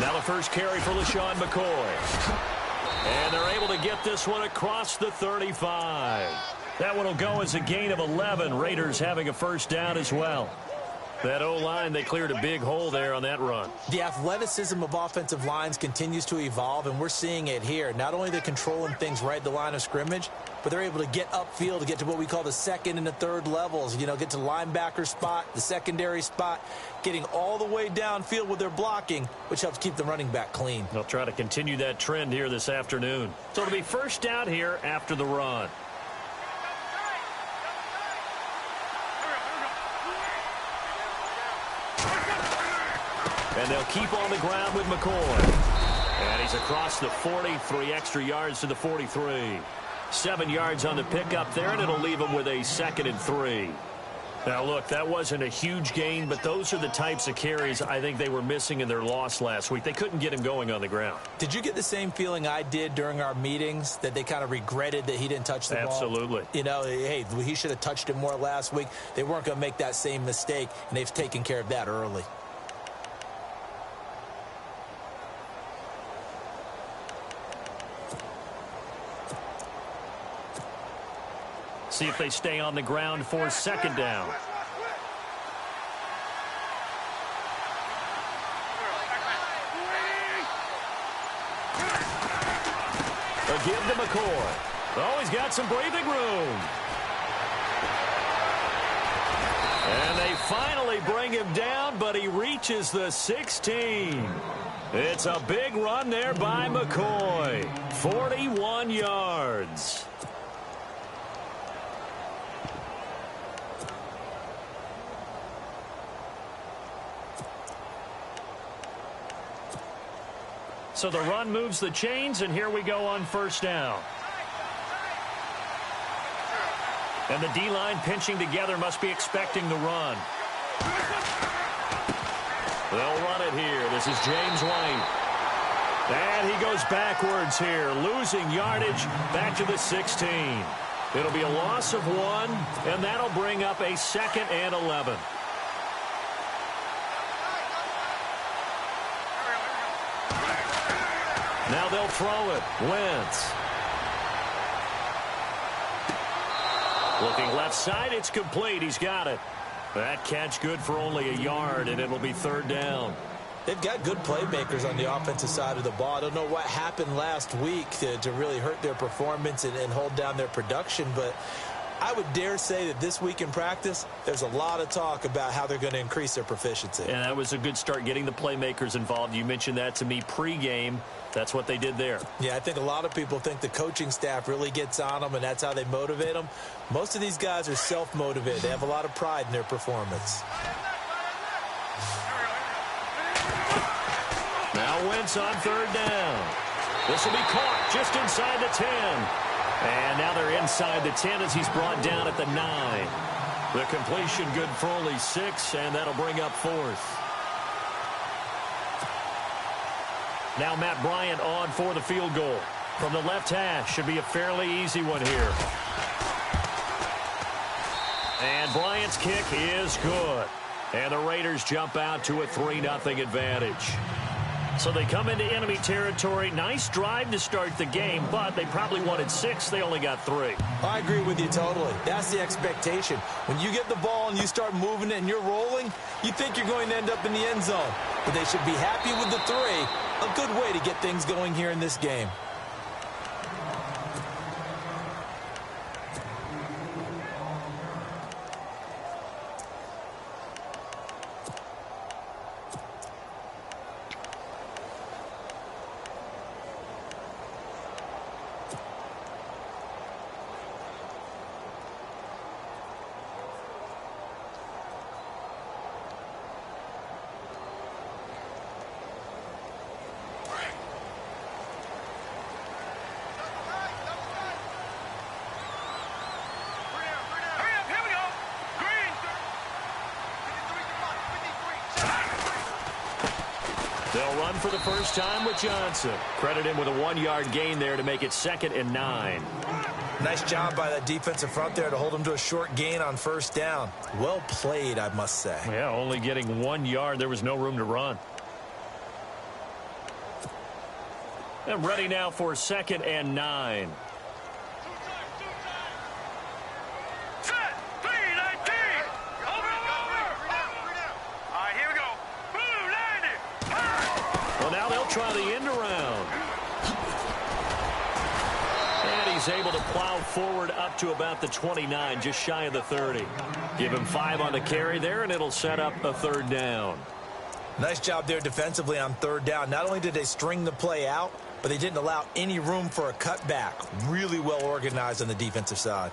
Now the first carry for LaShawn McCoy. And they're able to get this one across the 35. That one will go as a gain of 11. Raiders having a first down as well. That O-line, they cleared a big hole there on that run. The athleticism of offensive lines continues to evolve, and we're seeing it here. Not only are they controlling things right at the line of scrimmage, but they're able to get upfield to get to what we call the second and the third levels. You know, get to the linebacker spot, the secondary spot, getting all the way downfield with their blocking, which helps keep the running back clean. They'll try to continue that trend here this afternoon. So it'll be first down here after the run. And they'll keep on the ground with McCoy. And he's across the 40, 3 extra yards to the 43. 7 yards on the pickup there, and it'll leave him with a 2nd and 3. Now, look, that wasn't a huge gain, but those are the types of carries I think they were missing in their loss last week. They couldn't get him going on the ground. Did you get the same feeling I did during our meetings, that they kind of regretted that he didn't touch the ball? Absolutely. You know, hey, he should have touched it more last week. They weren't going to make that same mistake, and they've taken care of that early. See if they stay on the ground for 2nd down. A give to McCoy. Oh, he's got some breathing room. And they finally bring him down, but he reaches the 16. It's a big run there by McCoy. 41 yards. So the run moves the chains, and here we go on first down. And the D-line pinching together must be expecting the run. They'll run it here. This is James White. And he goes backwards here, losing yardage back to the 16. It'll be a loss of 1, and that'll bring up a 2nd and 11. Now they'll throw it. Wentz. Looking left side, it's complete. He's got it. That catch good for only a yard, and it'll be 3rd down. They've got good playmakers on the offensive side of the ball. I don't know what happened last week to really hurt their performance and hold down their production, but I would dare say that this week in practice, there's a lot of talk about how they're going to increase their proficiency. And that was a good start, getting the playmakers involved. You mentioned that to me pregame. That's what they did there. Yeah, I think a lot of people think the coaching staff really gets on them, and that's how they motivate them. Most of these guys are self-motivated. They have a lot of pride in their performance. Now Wentz on 3rd down. This will be caught just inside the 10. And now they're inside the 10 as he's brought down at the 9. The completion good for only 6, and that'll bring up 4th. Now Matt Bryant on for the field goal. From the left hash, should be a fairly easy one here. And Bryant's kick is good. And the Raiders jump out to a 3-0 advantage. So they come into enemy territory. Nice drive to start the game, but they probably wanted 6. They only got 3. I agree with you totally. That's the expectation. When you get the ball and you start moving it and you're rolling, you think you're going to end up in the end zone. But they should be happy with the 3. A good way to get things going here in this game. They'll run for the first time with Johnson. Credit him with a 1-yard gain there to make it 2nd and 9. Nice job by that defensive front there to hold him to a short gain on first down. Well played, I must say. Yeah, only getting 1 yard. There was no room to run. And ready now for 2nd and 9. Well, now they'll try the end around. And he's able to plow forward up to about the 29, just shy of the 30. Give him 5 on the carry there, and it'll set up a 3rd down. Nice job there defensively on 3rd down. Not only did they string the play out, but they didn't allow any room for a cutback. Really well organized on the defensive side.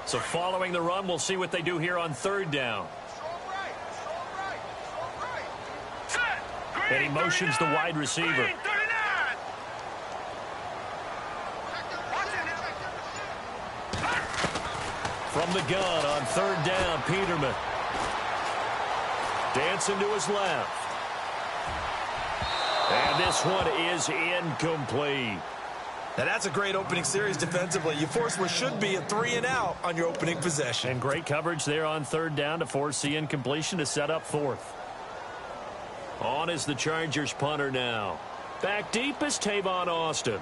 So following the run, we'll see what they do here on 3rd down. And he motions the wide receiver. From the gun on 3rd down, Peterman. Dancing to his left. And this one is incomplete. Now that's a great opening series defensively. You force what should be a 3-and-out on your opening possession. And great coverage there on 3rd down to force the incompletion to set up 4th. On is the Chargers punter now. Back deep is Tavon Austin.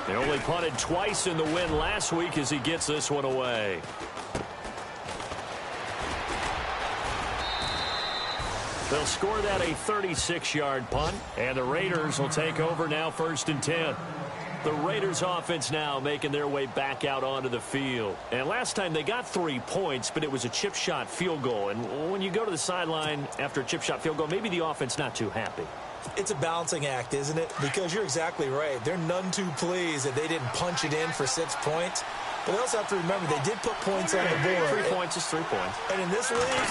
They only punted twice in the win last week as he gets this one away. They'll score that a 36-yard punt, and the Raiders will take over now 1st and 10. The Raiders offense now making their way back out onto the field. And last time they got 3 points, but it was a chip shot field goal. And when you go to the sideline after a chip shot field goal, maybe the offense not too happy. It's a balancing act, isn't it? Because you're exactly right. They're none too pleased that they didn't punch it in for 6 points. But they also have to remember they did put points on the board. 3 points is 3 points. And in this league,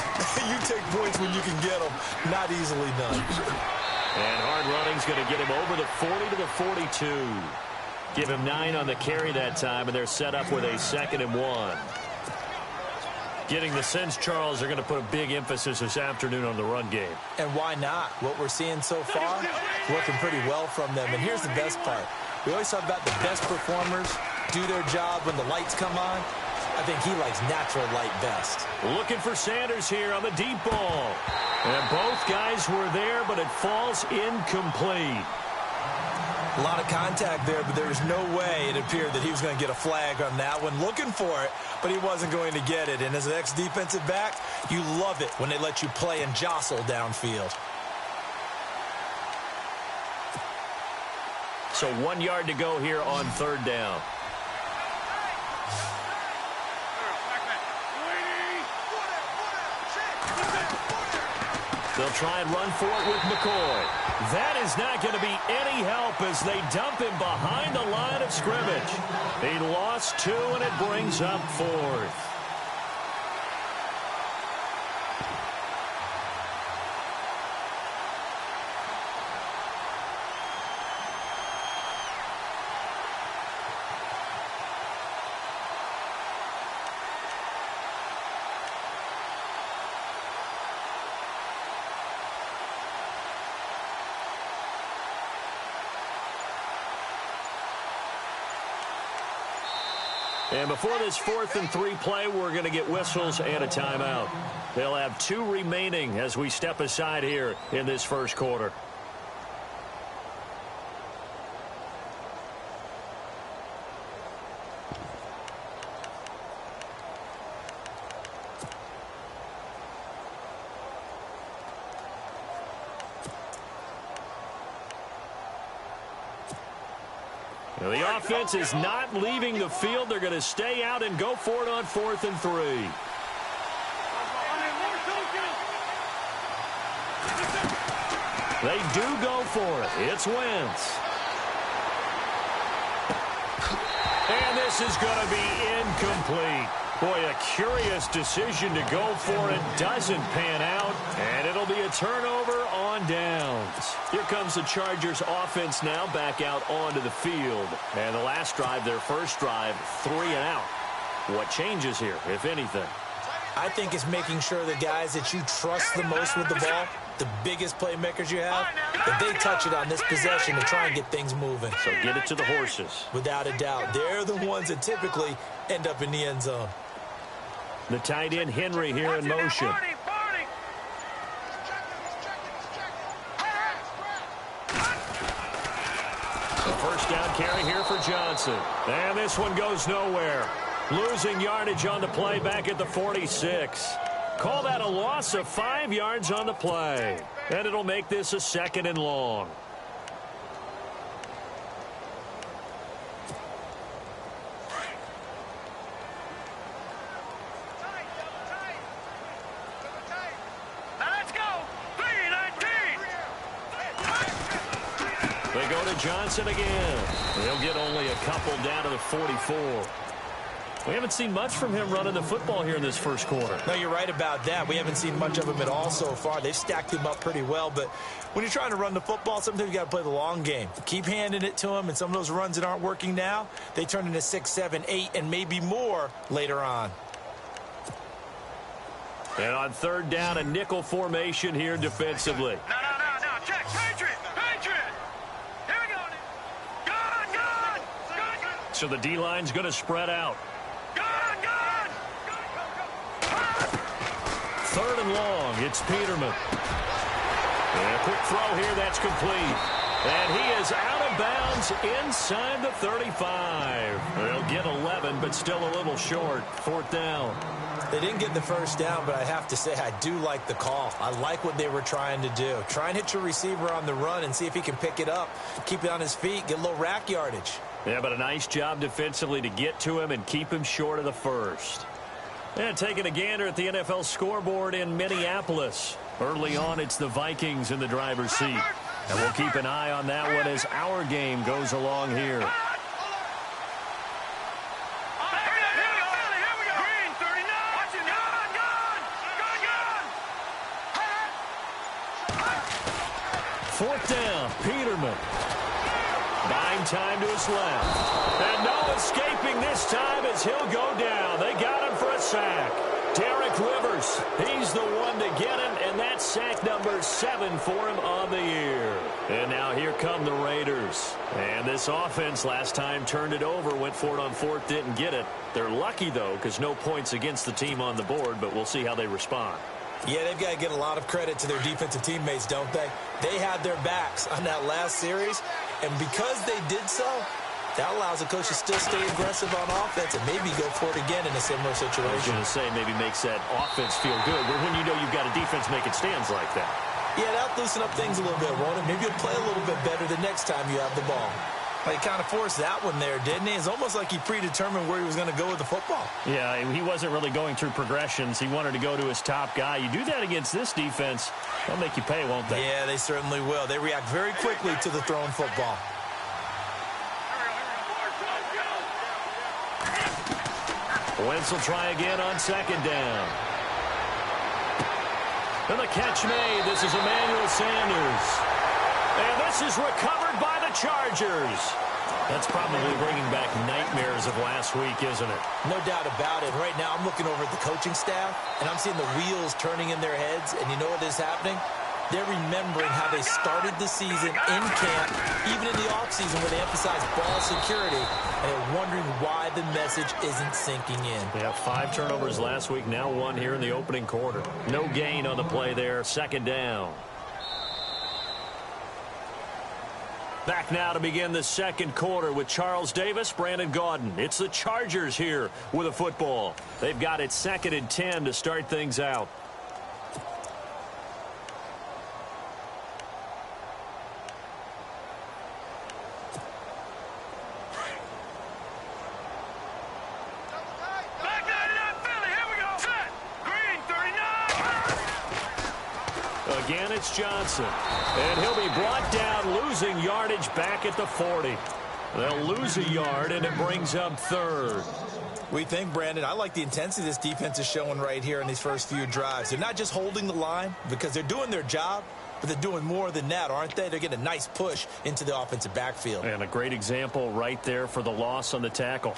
you take points when you can get them. Not easily done. And hard running's going to get him over the 40 to the 42. Give him 9 on the carry that time, and they're set up with a 2nd and 1. Getting the sense, Charles, are going to put a big emphasis this afternoon on the run game. And why not? What we're seeing so far, working pretty well from them. And here's the best part. We always talk about the best performers do their job when the lights come on. I think he likes natural light best. Looking for Sanders here on the deep ball. And both guys were there, but it falls incomplete. A lot of contact there, but there was no way it appeared that he was going to get a flag on that one. Looking for it, but he wasn't going to get it. And as an ex-defensive back, you love it when they let you play and jostle downfield. So 1 yard to go here on 3rd down. They'll try and run for it with McCoy. That is not going to be any help as they dump him behind the line of scrimmage. He lost 2, and it brings up 4th. And before this 4th and 3 play, we're going to get whistles and a timeout. They'll have 2 remaining as we step aside here in this first quarter. Now, the offense is not leaving the field. They're going to stay out and go for it on 4th and 3. They do go for it. It's Wentz. And this is going to be incomplete. Boy, a curious decision to go for it. Doesn't pan out, and it'll be a turnover on downs. Here comes the Chargers offense now back out onto the field. And the last drive, their first drive, 3 and out. What changes here, if anything? I think it's making sure the guys that you trust the most with the ball, the biggest playmakers you have, that they touch it on this possession to try and get things moving. So get it to the horses. Without a doubt. They're the ones that typically end up in the end zone. The tight end Henry here in motion. The first down carry here for Johnson. And this one goes nowhere. Losing yardage on the play back at the 46. Call that a loss of 5 yards on the play. And it'll make this a 2nd and long. They go to Johnson again. They'll get only a couple down to the 44. We haven't seen much from him running the football here in this first quarter. No, you're right about that. We haven't seen much of him at all so far. They've stacked him up pretty well, but when you're trying to run the football, sometimes you got to play the long game. Keep handing it to him, and some of those runs that aren't working now, they turn into 6, 7, 8, and maybe more later on. And on 3rd down, a nickel formation here defensively. No. Check. Patriot. Here we go. Good. So the D-line's going to spread out. Good. 3rd and long. It's Peterman. And a quick throw here. That's complete. And he is out of bounds inside the 35. They'll get 11, but still a little short. 4th down. They didn't get the first down, but I have to say I do like the call. I like what they were trying to do. Try and hit your receiver on the run and see if he can pick it up, keep it on his feet, get a little rack yardage. Yeah, but a nice job defensively to get to him and keep him short of the first. And taking a gander at the NFL scoreboard in Minneapolis. Early on, it's the Vikings in the driver's seat. And we'll keep an eye on that one as our game goes along here. Fourth down, Peterman. Buying time to his left. And no escaping this time as he'll go down. They got him for a sack. Derek Rivers, he's the one to get him, and that's sack number 7 for him on the year. And now here come the Raiders. And this offense last time turned it over, went for it on 4th, didn't get it. They're lucky, though, because no points against the team on the board, but we'll see how they respond. Yeah, they've got to get a lot of credit to their defensive teammates, don't they? They had their backs on that last series, and because they did so, that allows the coach to still stay aggressive on offense and maybe go for it again in a similar situation. I was going to say maybe makes that offense feel good, but when you know you've got a defense making stands like that. Yeah, that'll loosen up things a little bit, won't it? Maybe you'll play a little bit better the next time you have the ball. He kind of forced that one there, didn't he? It's almost like he predetermined where he was going to go with the football. Yeah, he wasn't really going through progressions. He wanted to go to his top guy. You do that against this defense, they'll make you pay, won't they? Yeah, they certainly will. They react very quickly to the thrown football. Wentz will try again on 2nd down. And the catch made. This is Emmanuel Sanders. And this is recovered by the Chargers. That's probably bringing back nightmares of last week, isn't it? No doubt about it. Right now, I'm looking over at the coaching staff, and I'm seeing the wheels turning in their heads. And you know what is happening? They're remembering how they started the season in camp, even in the offseason where they emphasized ball security, and they're wondering why the message isn't sinking in. Yeah, 5 turnovers last week, now 1 here in the opening quarter. No gain on the play there, 2nd down. Back now to begin the 2nd quarter with Charles Davis, Brandon Gaudin. It's the Chargers here with a football. They've got it 2nd and 10 to start things out. Again, it's Johnson. And he'll be brought down, losing yardage back at the 40. They'll lose a yard, and it brings up 3rd. We think, Brandon, I like the intensity this defense is showing right here in these first few drives. They're not just holding the line because they're doing their job, but they're doing more than that, aren't they? They're getting a nice push into the offensive backfield. And a great example right there for the loss on the tackle.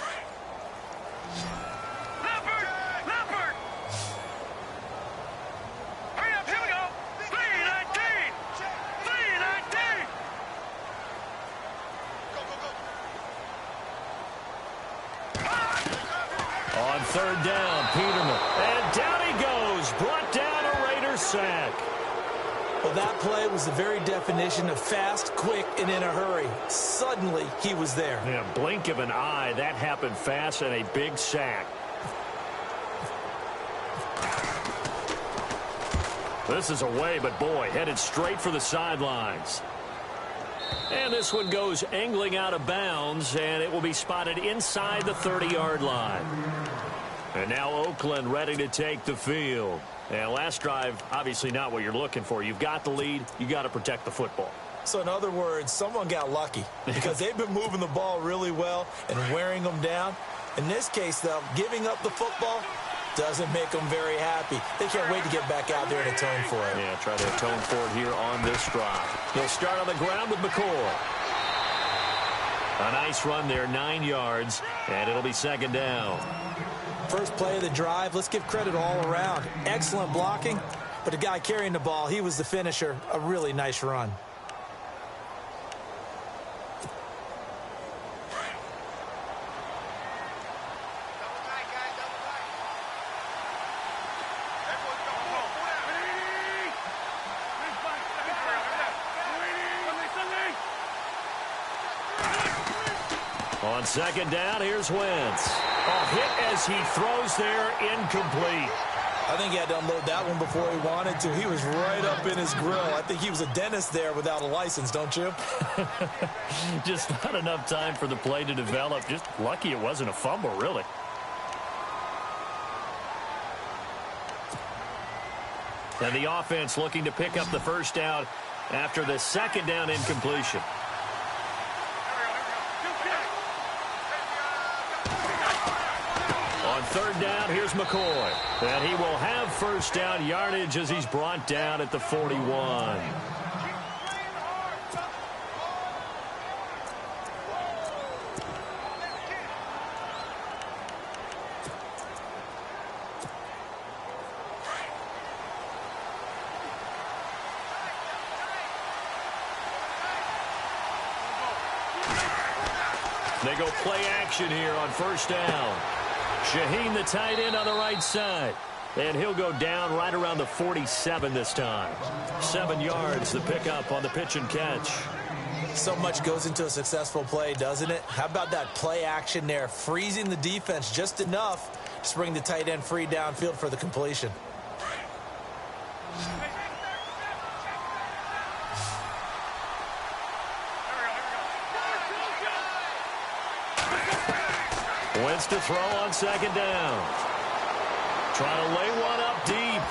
third down, Peterman. And down he goes. Brought down a Raiders sack. Well, that play was the very definition of fast, quick, and in a hurry. Suddenly, he was there. Yeah, blink of an eye. That happened fast and a big sack. This is away, but boy, headed straight for the sidelines. And this one goes angling out of bounds, and it will be spotted inside the 30-yard line. And now Oakland ready to take the field. And last drive, obviously not what you're looking for. You've got the lead. You got to protect the football. So in other words, someone got lucky because they've been moving the ball really well and wearing them down. In this case, though, giving up the football doesn't make them very happy. They can't wait to get back out there and atone for it. Yeah, try to atone for it here on this drive. He'll start on the ground with McCoy. A nice run there, 9 yards, and it'll be second down. First play of the drive, let's give credit all around. Excellent blocking, but the guy carrying the ball, he was the finisher. A really nice run. On second down, here's Wentz. A hit as he throws there, incomplete. I think he had to unload that one before he wanted to. He was right up in his grill. I think he was a dentist there without a license, don't you? Just not enough time for the play to develop. Just lucky it wasn't a fumble, really. And the offense looking to pick up the first down after the second down incompletion. On third down, here's McCoy. And he will have first down yardage as he's brought down at the 41. They go play action here on first down. Shaheen, the tight end, on the right side. And he'll go down right around the 47 this time. 7 yards, the pickup on the pitch and catch. So much goes into a successful play, doesn't it? How about that play action there, freezing the defense just enough to bring the tight end free downfield for the completion. Wentz to throw on second down. Trying to lay one up deep.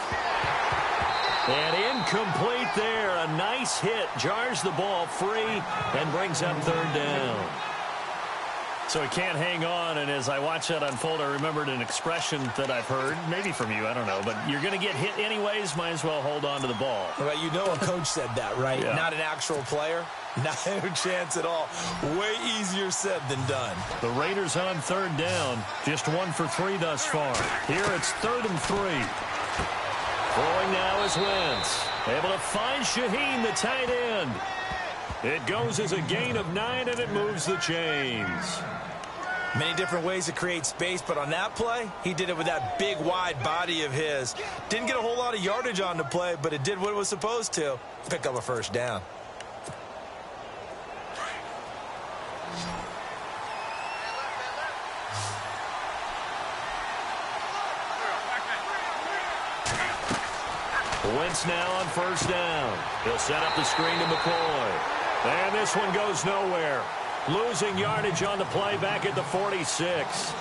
And incomplete there. A nice hit. Jars the ball free and brings up third down. So he can't hang on, and as I watch that unfold, I remembered an expression that I've heard, maybe from you, I don't know, but you're going to get hit anyways, might as well hold on to the ball. Well, you know a coach said that, right? Yeah. Not an actual player. No chance at all. Way easier said than done. The Raiders on third down, just 1 for 3 thus far. Here it's 3rd and 3. Throwing now is Wentz. Able to find Shaheen, the tight end. It goes as a gain of 9, and it moves the chains. Many different ways to create space, but on that play, he did it with that big, wide body of his. Didn't get a whole lot of yardage on the play, but it did what it was supposed to. Pick up a first down. Wentz now on first down. He'll set up the screen to McCoy. And this one goes nowhere. Losing yardage on the play back at the 46.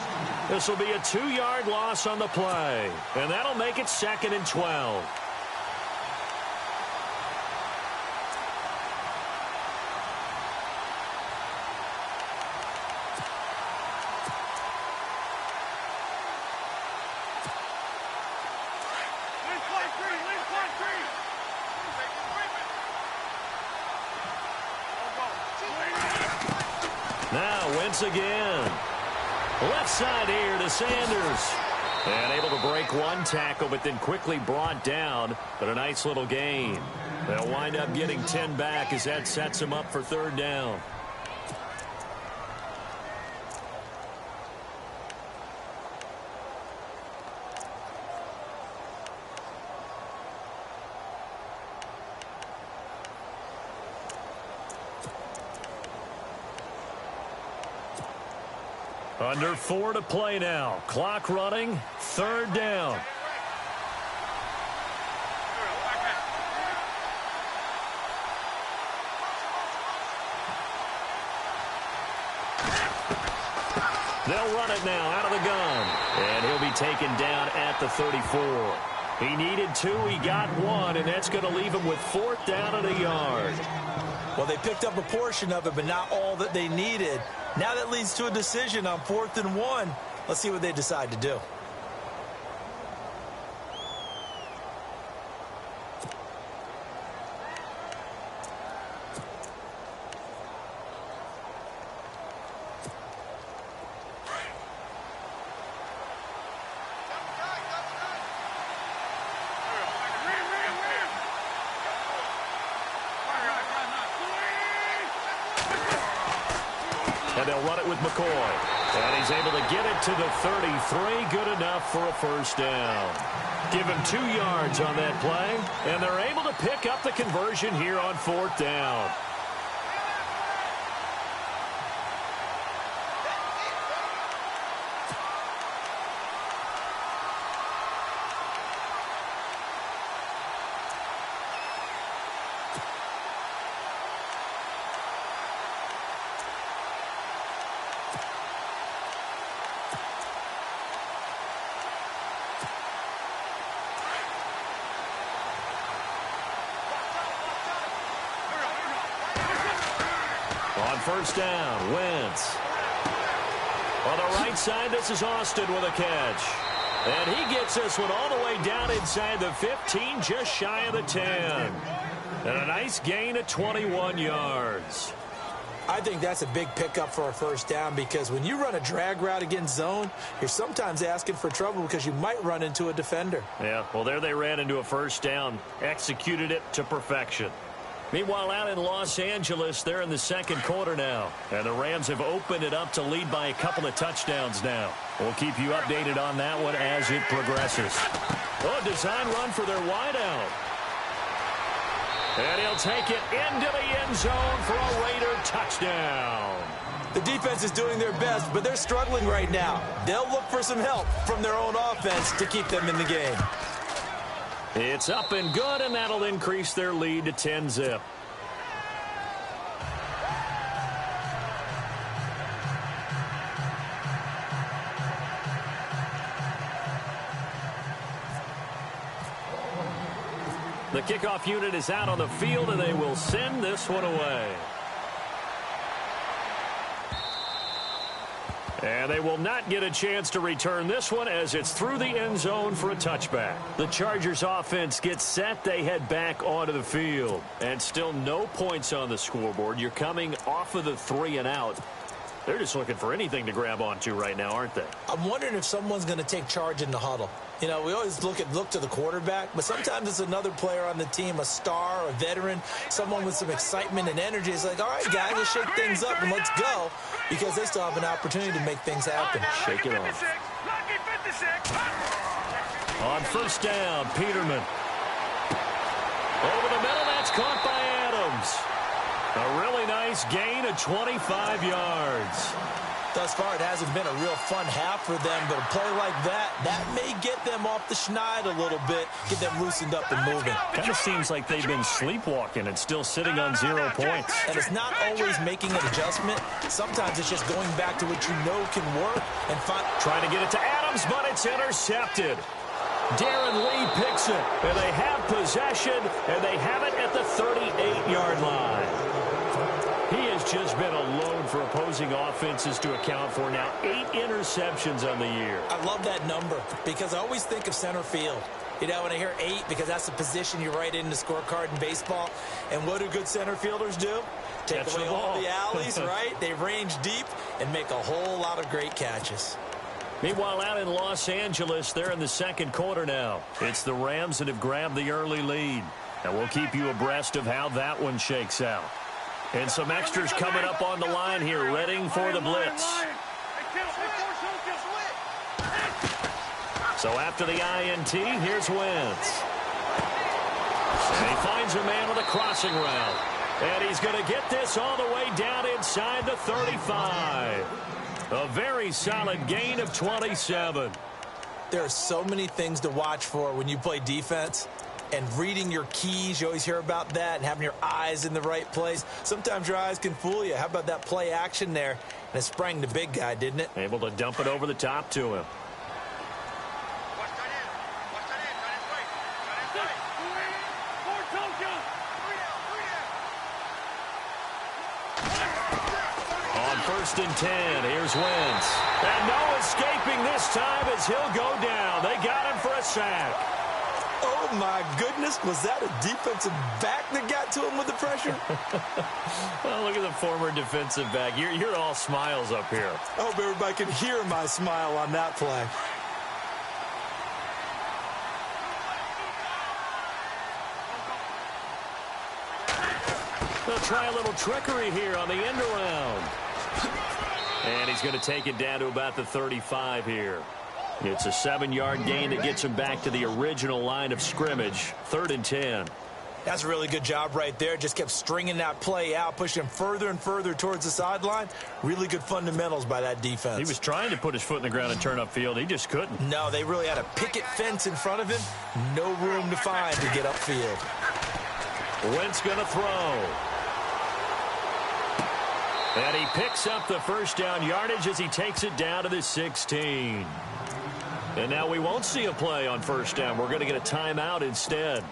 This will be a 2-yard loss on the play. And that'll make it 2nd and 12. Now Wentz again. Left side here to Sanders. And able to break one tackle, but then quickly brought down. But a nice little gain. They'll wind up getting 10 back as that sets him up for third down. Under 4 to play now. Clock running. 3rd down. They'll run it now out of the gun. And he'll be taken down at the 34. He needed 2. He got 1. And that's going to leave him with 4th down and a yard. Well, they picked up a portion of it, but not all that they needed. Now that leads to a decision on 4th and 1. Let's see what they decide to do. And they'll run it with McCoy. And he's able to get it to the 33. Good enough for a 1st down. Give him 2 yards on that play. And they're able to pick up the conversion here on 4th down. On 1st down, Wentz. On the right side, this is Austin with a catch. And he gets this one all the way down inside the 15, just shy of the 10. And a nice gain of 21 yards. I think that's a big pickup for a 1st down because when you run a drag route against zone, you're sometimes asking for trouble because you might run into a defender. Yeah, well, there they ran into a 1st down, executed it to perfection. Meanwhile, out in Los Angeles, they're in the 2nd quarter now. And the Rams have opened it up to lead by a couple of touchdowns now. We'll keep you updated on that one as it progresses. Oh, design run for their wideout. And he'll take it into the end zone for a Raider touchdown. The defense is doing their best, but they're struggling right now. They'll look for some help from their own offense to keep them in the game. It's up and good, and that'll increase their lead to 10-zip. The kickoff unit is out on the field, and they will send this one away. And they will not get a chance to return this one as it's through the end zone for a touchback. The Chargers offense gets set. They head back onto the field. And still no points on the scoreboard. You're coming off of the 3 and out. They're just looking for anything to grab onto right now, aren't they? I'm wondering if someone's going to take charge in the huddle. You know, we always look to the quarterback, but sometimes it's another player on the team, a star, a veteran, someone with some excitement and energy. It's like, all right, guys, let's shake things up and let's go, because they still have an opportunity to make things happen. Shake it off. On 1st down, Peterman. Over the middle, that's caught by Adams. A really nice gain of 25 yards. Thus far, it hasn't been a real fun half for them, but a play like that may get them off the schneid a little bit, get them loosened up and moving. Kind of seems like they've been sleepwalking and still sitting on 0 points. And it's not always making an adjustment. Sometimes it's just going back to what you know can work and trying to get it to Adams, but it's intercepted. Darren Lee picks it, and they have possession, and they have it at the 38-yard line. He has just been a load for opposing offenses to account for now. 8 interceptions on the year. I love that number because I always think of center field. You know, when I hear 8, because that's the position you write in the scorecard in baseball. And what do good center fielders do? Take away all the alleys, right? They range deep and make a whole lot of great catches. Meanwhile, out in Los Angeles, they're in the 2nd quarter now. It's the Rams that have grabbed the early lead. And we'll keep you abreast of how that one shakes out. And some extras coming up on the line here, readying for the blitz. So after the INT, here's Wentz. And he finds a man with a crossing route. And he's going to get this all the way down inside the 35. A very solid gain of 27. There are so many things to watch for when you play defense. And reading your keys, you always hear about that, and having your eyes in the right place. Sometimes your eyes can fool you. How about that play action there? And it sprang the big guy, didn't it? Able to dump it over the top to him. On 1st and 10, here's Wentz. And no escaping this time as he'll go down. They got him for a sack. Oh, my goodness. Was that a defensive back that got to him with the pressure? Well, look at the former defensive back. You're all smiles up here. I hope everybody can hear my smile on that play. They'll try a little trickery here on the end around. And he's going to take it down to about the 35 here. It's a 7-yard gain that gets him back to the original line of scrimmage. 3rd and 10. That's a really good job right there. Just kept stringing that play out, pushing him further and further towards the sideline. Really good fundamentals by that defense. He was trying to put his foot in the ground and turn upfield. He just couldn't. No, they really had a picket fence in front of him. No room to find to get upfield. Wentz going to throw. And he picks up the first down yardage as he takes it down to the 16. And now we won't see a play on first down. We're going to get a timeout instead,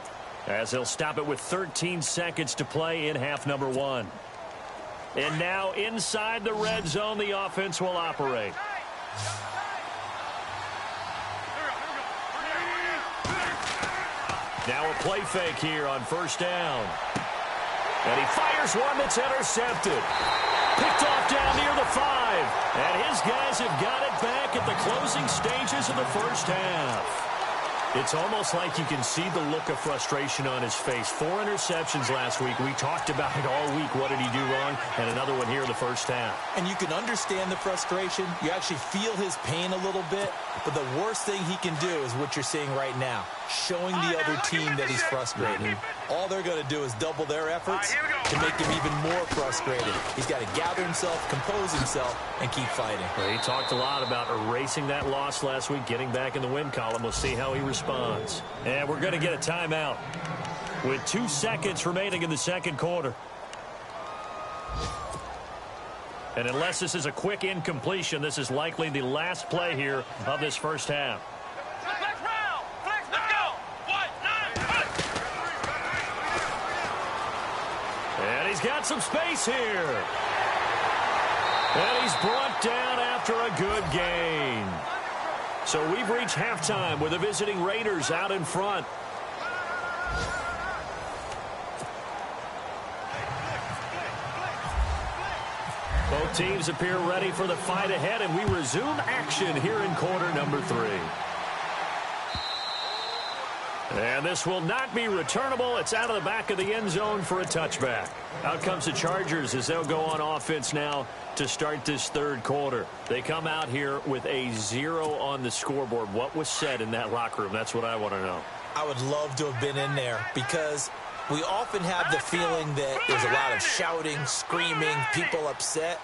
as he'll stop it with 13 seconds to play in half number 1. And now inside the red zone, the offense will operate. Now a play fake here on first down. And he fires one that's intercepted. Picked off down near the 5. And his guys have got it back at the closing stages of the first half. It's almost like you can see the look of frustration on his face. 4 interceptions last week. We talked about it all week. What did he do wrong? And another one here in the first half. And you can understand the frustration. You actually feel his pain a little bit. But the worst thing he can do is what you're seeing right now, showing the other team that he's frustrated. All they're going to do is double their efforts to make him even more frustrated. He's got to gather himself, compose himself, and keep fighting. Well, he talked a lot about erasing that loss last week, getting back in the win column. We'll see how he responds. And we're going to get a timeout with 2 seconds remaining in the second quarter. And unless this is a quick incompletion, this is likely the last play here of this first half. And he's got some space here. And he's brought down after a good gain. So we've reached halftime with the visiting Raiders out in front. Both teams appear ready for the fight ahead, and we resume action here in quarter number 3. And this will not be returnable. It's out of the back of the end zone for a touchback. Out comes the Chargers as they'll go on offense now to start this third quarter. They come out here with a 0 on the scoreboard. What was said in that locker room? That's what I want to know. I would love to have been in there because we often have the feeling that there's a lot of shouting, screaming, people upset.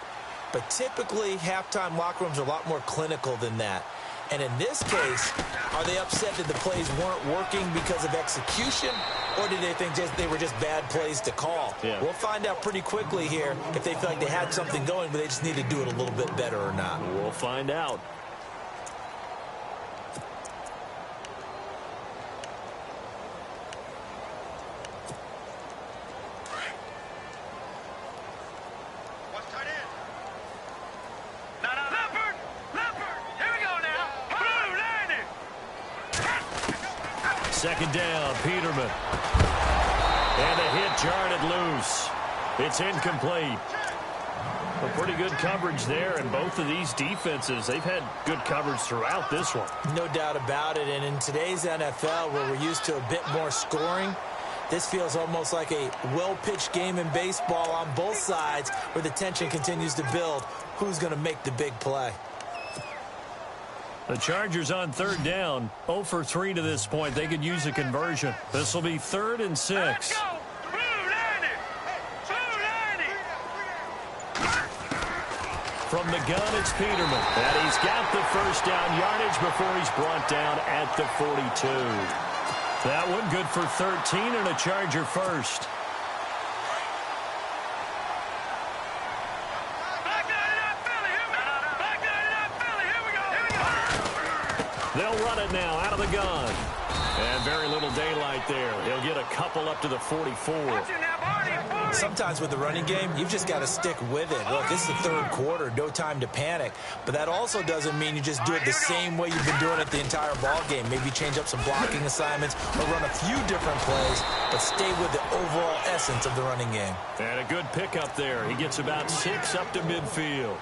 But typically, halftime locker rooms are a lot more clinical than that. And in this case, are they upset that the plays weren't working because of execution? Or did they think they were just bad plays to call? Yeah. We'll find out pretty quickly here if they feel like they had something going, but they just need to do it a little bit better or not. We'll find out. Second down, Peterman. And the hit jarred it loose. It's incomplete. Well, pretty good coverage there, and both of these defenses, they've had good coverage throughout this one. No doubt about it, and in today's NFL, where we're used to a bit more scoring, this feels almost like a well-pitched game in baseball on both sides where the tension continues to build. Who's going to make the big play? The Chargers on third down, 0 for 3 to this point. They could use a conversion. This will be 3rd and 6. From the gun, it's Peterman. And he's got the first down yardage before he's brought down at the 42. That one good for 13 and a Charger first. They'll run it now out of the gun. And very little daylight there. He'll get a couple up to the 44. Sometimes with the running game, you've just got to stick with it. Look, this is the third quarter, no time to panic. But that also doesn't mean you just do it the same way you've been doing it the entire ball game. Maybe change up some blocking assignments or run a few different plays, but stay with the overall essence of the running game. And a good pickup there. He gets about 6 up to midfield.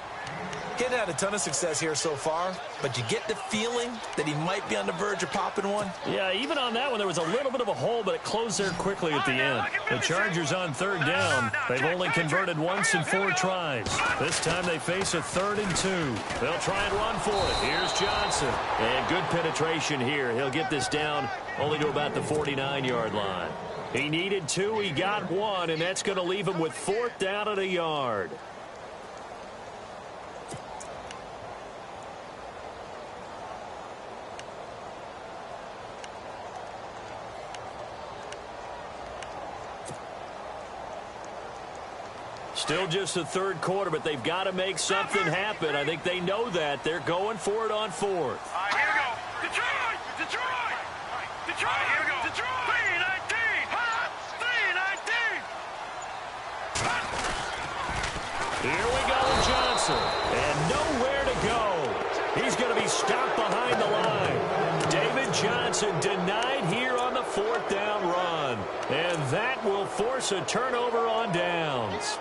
Getting had a ton of success here so far, but you get the feeling that he might be on the verge of popping one. Yeah, even on that one, there was a little bit of a hole, but it closed there quickly at the end. The Chargers on third down. They've only converted once in 4 tries. This time they face a 3rd and 2. They'll try and run for it. Here's Johnson. And good penetration here. He'll get this down only to about the 49-yard line. He needed 2. He got 1, and that's going to leave him with 4th down at a yard. Still just the third quarter, but they've got to make something happen. I think they know that. They're going for it on 4th. All right, here we go. Detroit! Detroit! Detroit! All right, here we go. Detroit! 319! 319! Here we go, Johnson. And nowhere to go. He's going to be stopped behind the line. David Johnson denied here on the 4th down run. And that will force a turnover on downs.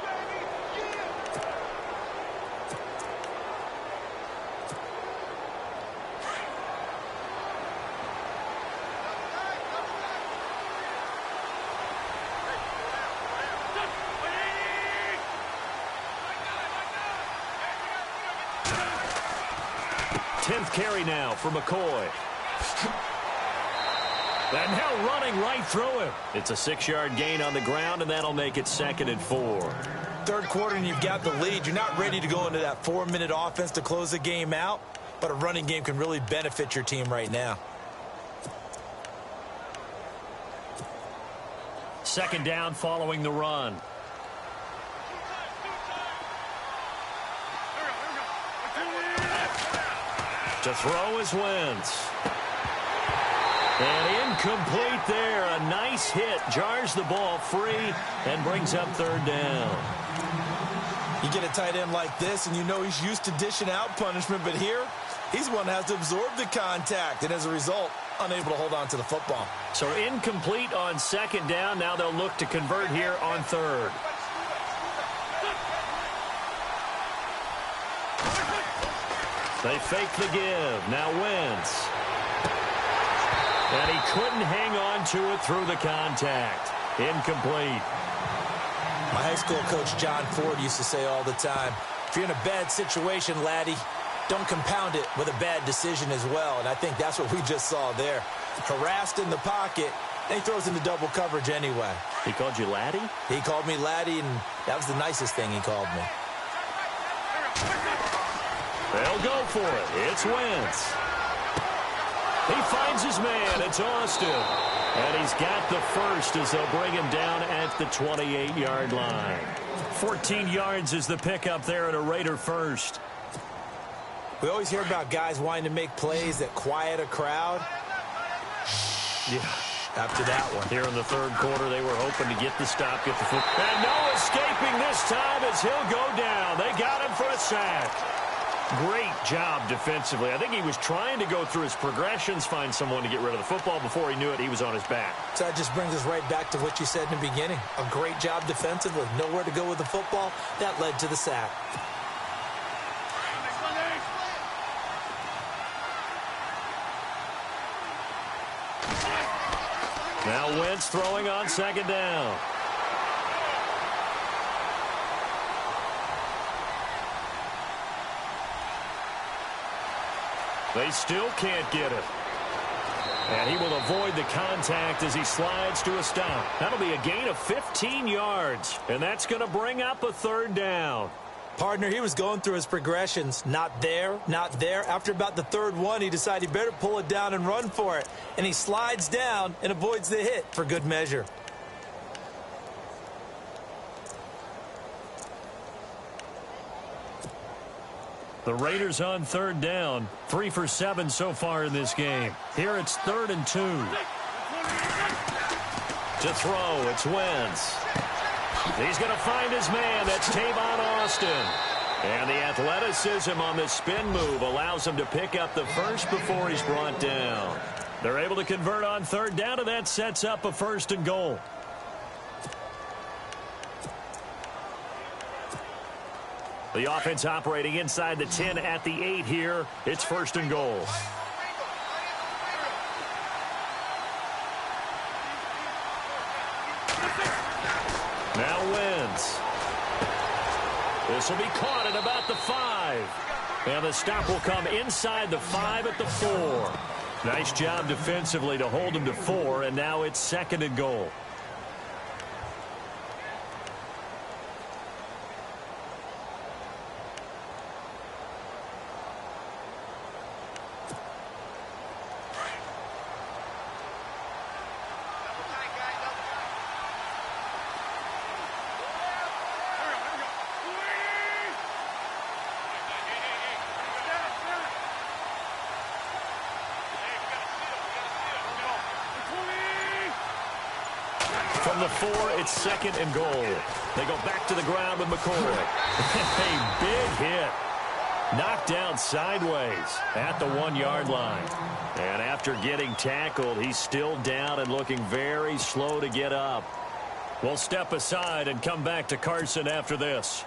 10th carry now for McCoy. And now running right through him. It's a 6-yard gain on the ground, and that'll make it 2nd and 4. Third quarter, and you've got the lead. You're not ready to go into that 4-minute offense to close the game out, but a running game can really benefit your team right now. 2nd down following the run. To throw is Wentz. And incomplete there. A nice hit. Jars the ball free and brings up 3rd down. You get a tight end like this, and you know he's used to dishing out punishment, but here, he's one that has to absorb the contact, and as a result, unable to hold on to the football. So incomplete on 2nd down. Now they'll look to convert here on 3rd. They fake the give. Now Wentz. And he couldn't hang on to it through the contact. Incomplete. My high school coach, John Ford, used to say all the time, if you're in a bad situation, laddie, don't compound it with a bad decision as well. And I think that's what we just saw there. Harassed in the pocket, and he throws into double coverage anyway. He called you laddie? He called me laddie, and that was the nicest thing he called me. They'll go for it. It's Wentz. He finds his man. It's Austin. And he's got the first as they'll bring him down at the 28-yard line. 14 yards is the pickup there at a Raider first. We always hear about guys wanting to make plays that quiet a crowd. Yeah. After that one. Here in the third quarter, they were hoping to get the stop, get the foot. And no escaping this time as he'll go down. They got him for a sack. Great job defensively. I think he was trying to go through his progressions, find someone to get rid of the football. Before he knew it, he was on his back. So that just brings us right back to what you said in the beginning. A great job defensively. Nowhere to go with the football. That led to the sack. Now Wentz throwing on 2nd down. They still can't get it. And he will avoid the contact as he slides to a stop. That'll be a gain of 15 yards. And that's going to bring up a 3rd down. Partner, he was going through his progressions. Not there, not there. After about the third one, he decided he better pull it down and run for it. And he slides down and avoids the hit for good measure. The Raiders on third down. 3 for 7 so far in this game. Here it's 3rd and 2. To throw, it's Wentz. He's going to find his man. That's Tavon Austin. And the athleticism on the spin move allows him to pick up the first before he's brought down. They're able to convert on third down, and that sets up a 1st and goal. The offense operating inside the 10 at the 8 here. It's 1st and goal. Now Wentz. This will be caught at about the 5. And the stop will come inside the 5 at the 4. Nice job defensively to hold him to 4, and now it's 2nd and goal. From the 4, it's 2nd and goal. They go back to the ground with McCoy. A big hit. Knocked down sideways at the 1-yard line. And after getting tackled, he's still down and looking very slow to get up. We'll step aside and come back to Carson after this.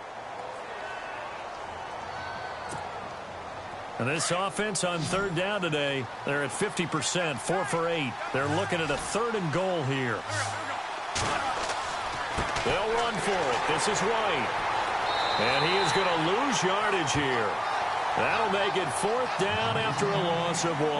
And this offense on third down today, they're at 50%, 4 for 8. They're looking at a 3rd and goal here. They'll run for it. This is White. And he is going to lose yardage here. That'll make it 4th down after a loss of 1.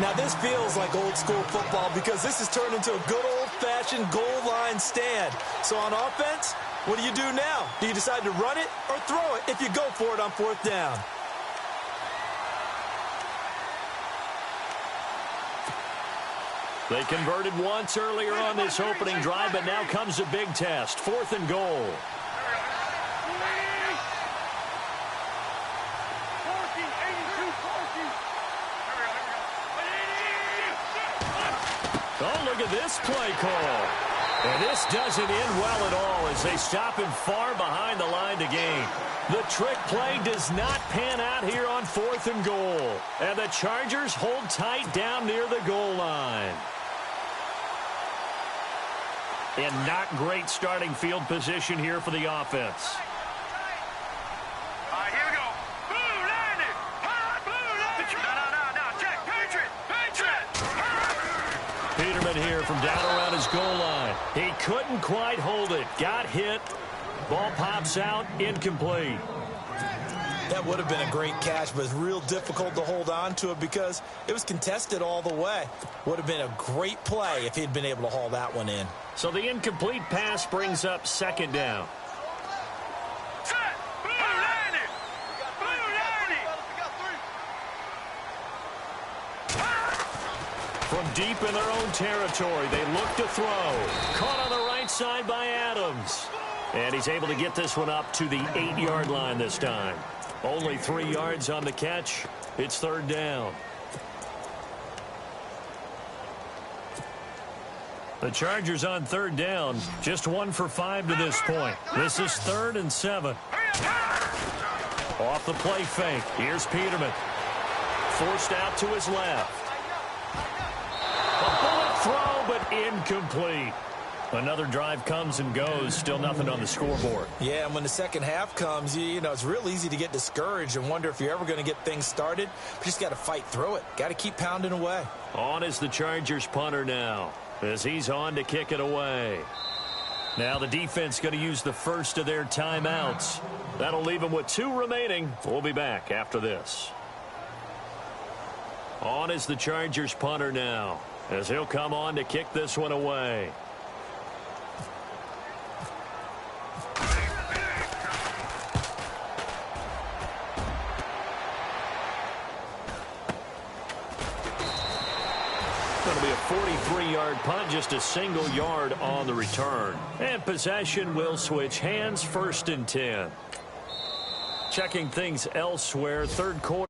Now, this feels like old school football because this has turned into a good old-fashioned goal line stand. So on offense, what do you do now? Do you decide to run it or throw it if you go for it on 4th down? They converted once earlier on this opening drive, but now comes a big test. 4th and goal. Oh, look at this play call. And this doesn't end well at all as they stop him far behind the line to gain. The trick play does not pan out here on 4th and goal. And the Chargers hold tight down near the goal line. And not great starting field position here for the offense. All right, here we go. Blue line it. High blue line it. No, Jack. Patriot. Peterman here from down around his goal line. He couldn't quite hold it. Got hit. Ball pops out. Incomplete. That would have been a great catch, but it's real difficult to hold on to it because it was contested all the way. Would have been a great play if he'd been able to haul that one in. So the incomplete pass brings up 2nd down. Set. Blue line it. Blue line it. From deep in their own territory, they look to throw. Caught on the right side by Adams. And he's able to get this one up to the 8-yard line this time. Only 3 yards on the catch. It's 3rd down. The Chargers on 3rd down, just 1 for 5 to this point. This is 3rd and 7. Off the play fake. Here's Peterman. Forced out to his left. A bullet throw, but incomplete. Another drive comes and goes. Still nothing on the scoreboard. Yeah, and when the second half comes, you know, it's real easy to get discouraged and wonder if you're ever going to get things started. But you just got to fight through it. Got to keep pounding away. On is the Chargers punter now, as he's on to kick it away. Now the defense going to use the first of their timeouts. That'll leave them with 2 remaining. We'll be back after this. On is the Chargers punter now, as he'll come on to kick this one away. Going to be a 43-yard punt, just a single yard on the return. And possession will switch hands, 1st and 10. Checking things elsewhere, third quarter.